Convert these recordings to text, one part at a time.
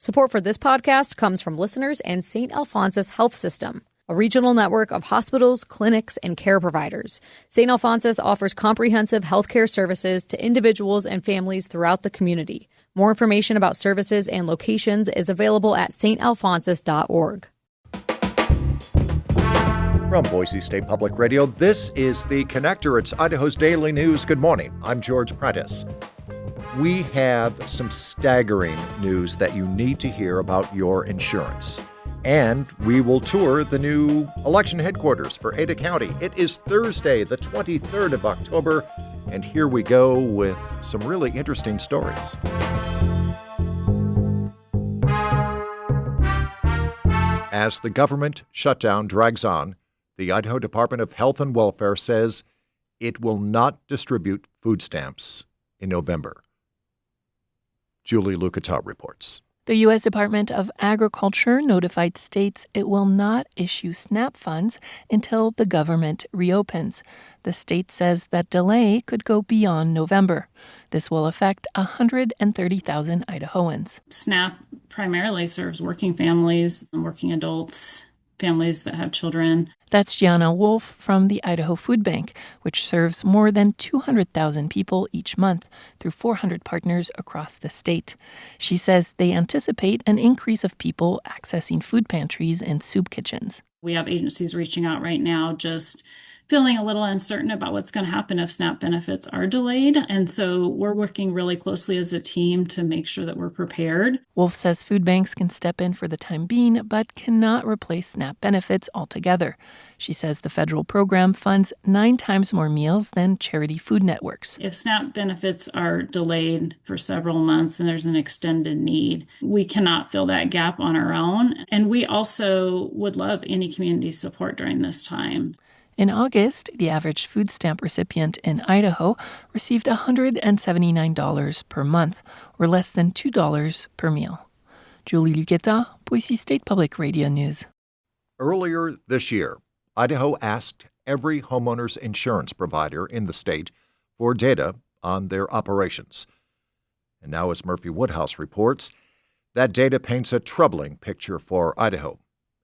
Support for this podcast comes from listeners and St. Alphonsus Health System, a regional network of hospitals, clinics, and care providers. St. Alphonsus offers comprehensive healthcare services to individuals and families throughout the community. More information about services and locations is available at stalphonsus.org. From Boise State Public Radio, this is The Connector. It's Idaho's daily news. Good morning. I'm George Prentice. We have some staggering news that you need to hear about your insurance. And we will tour the new election headquarters for Ada County. It is Thursday, the 23rd of October, and here we go with some really interesting stories. As the government shutdown drags on, the Idaho Department of Health and Welfare says it will not distribute food stamps in November. Julie Lucatau reports. The U.S. Department of Agriculture notified states it will not issue SNAP funds until the government reopens. The state says that delay could go beyond November. This will affect 130,000 Idahoans. SNAP primarily serves working families, working adults, families that have children. That's Gianna Wolf from the Idaho Food Bank, which serves more than 200,000 people each month through 400 partners across the state. She says they anticipate an increase of people accessing food pantries and soup kitchens. We have agencies reaching out right now just feeling a little uncertain about what's going to happen if SNAP benefits are delayed. And so we're working really closely as a team to make sure that we're prepared. Wolf says food banks can step in for the time being, but cannot replace SNAP benefits altogether. She says the federal program funds 9 times more meals than charity food networks. If SNAP benefits are delayed for several months and there's an extended need, we cannot fill that gap on our own. And we also would love any community support during this time. In August, the average food stamp recipient in Idaho received $179 per month, or less than $2 per meal. Julie Lucatau, Boise State Public Radio News. Earlier this year, Idaho asked every homeowner's insurance provider in the state for data on their operations. And now, as Murphy Woodhouse reports, that data paints a troubling picture for Idaho.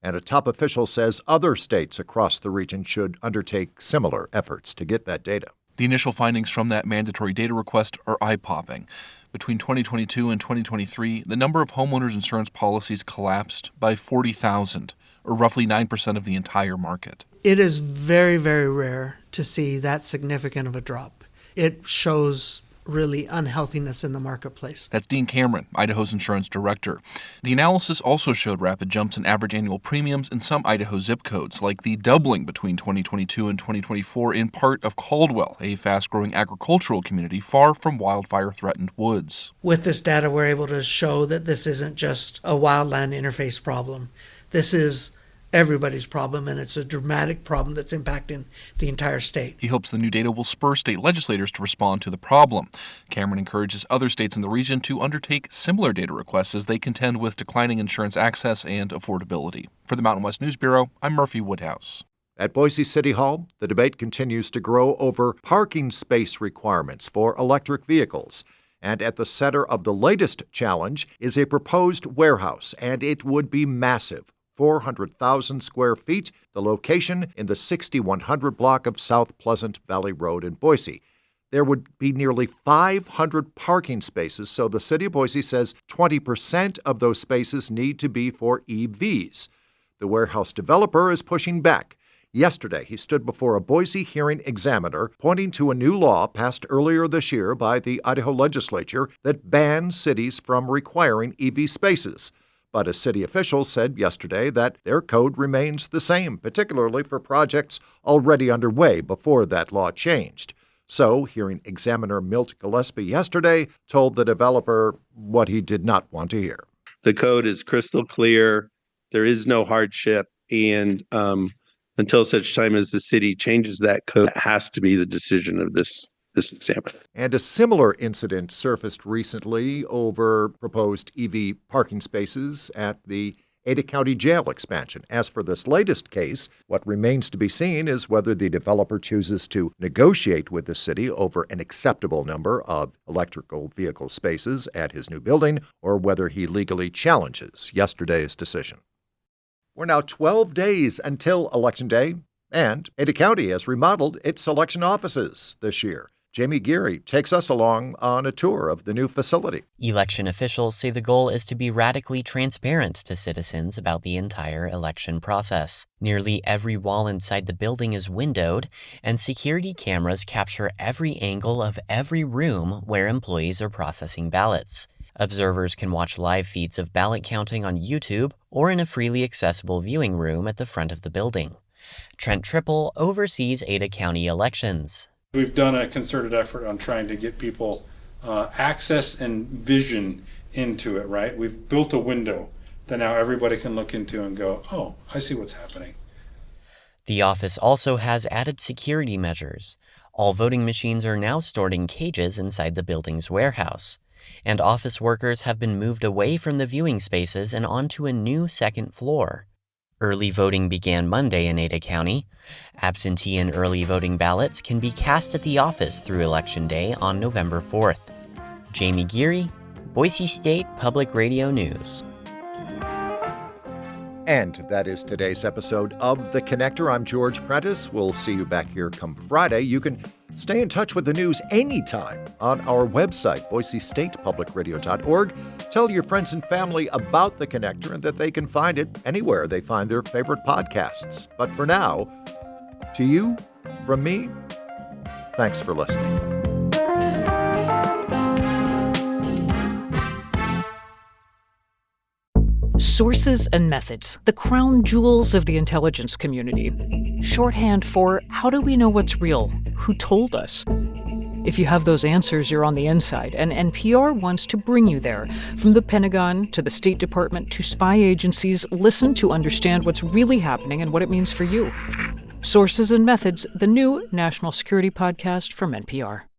And a top official says other states across the region should undertake similar efforts to get that data. The initial findings from that mandatory data request are eye-popping. Between 2022 and 2023, the number of homeowners insurance policies collapsed by 40,000, or roughly 9% of the entire market. It is very, very rare to see that significant of a drop. It shows really unhealthiness in the marketplace. That's Dean Cameron, Idaho's insurance director. The analysis also showed rapid jumps in average annual premiums in some Idaho zip codes, like the doubling between 2022 and 2024 in part of Caldwell, a fast-growing agricultural community far from wildfire-threatened woods. With this data, we're able to show that this isn't just a wildland interface problem. This is everybody's problem, and it's a dramatic problem that's impacting the entire state. He hopes the new data will spur state legislators to respond to the problem. Cameron encourages other states in the region to undertake similar data requests as they contend with declining insurance access and affordability. For the Mountain West News Bureau, I'm Murphy Woodhouse. At Boise City Hall, the debate continues to grow over parking space requirements for electric vehicles. And at the center of the latest challenge is a proposed warehouse, and it would be massive. 400,000 square feet, the location in the 6100 block of South Pleasant Valley Road in Boise. There would be nearly 500 parking spaces, so the city of Boise says 20% of those spaces need to be for EVs. The warehouse developer is pushing back. Yesterday, he stood before a Boise hearing examiner pointing to a new law passed earlier this year by the Idaho legislature that bans cities from requiring EV spaces. But a city official said yesterday that their code remains the same, particularly for projects already underway before that law changed. So, hearing examiner Milt Gillespie yesterday told the developer what he did not want to hear. The code is crystal clear. There is no hardship. And until such time as the city changes that code, it has to be the decision of this examiner. And a similar incident surfaced recently over proposed EV parking spaces at the Ada County Jail expansion. As for this latest case, what remains to be seen is whether the developer chooses to negotiate with the city over an acceptable number of electrical vehicle spaces at his new building, or whether he legally challenges yesterday's decision. We're now 12 days until Election Day, and Ada County has remodeled its election offices this year. Jamie Geary takes us along on a tour of the new facility. Election officials say the goal is to be radically transparent to citizens about the entire election process. Nearly every wall inside the building is windowed, and security cameras capture every angle of every room where employees are processing ballots. Observers can watch live feeds of ballot counting on YouTube or in a freely accessible viewing room at the front of the building. Trent Triple oversees Ada County elections. We've done a concerted effort on trying to get people access and vision into it, right? We've built a window that now everybody can look into and go, oh, I see what's happening. The office also has added security measures. All voting machines are now stored in cages inside the building's warehouse. And office workers have been moved away from the viewing spaces and onto a new second floor. Early voting began Monday in Ada County. Absentee and early voting ballots can be cast at the office through Election Day on November 4th. Jamie Geary, Boise State Public Radio News. And that is today's episode of The Connector. I'm George Prentice. We'll see you back here come Friday. You can stay in touch with the news anytime on our website, boisestatepublicradio.org. Tell your friends and family about The Connector and that they can find it anywhere they find their favorite podcasts. But for now, to you, from me, thanks for listening. Sources and methods, the crown jewels of the intelligence community. Shorthand for how do we know what's real? Who told us? If you have those answers, you're on the inside, and NPR wants to bring you there. From the Pentagon to the State Department to spy agencies, listen to understand what's really happening and what it means for you. Sources and Methods, the new national security podcast from NPR.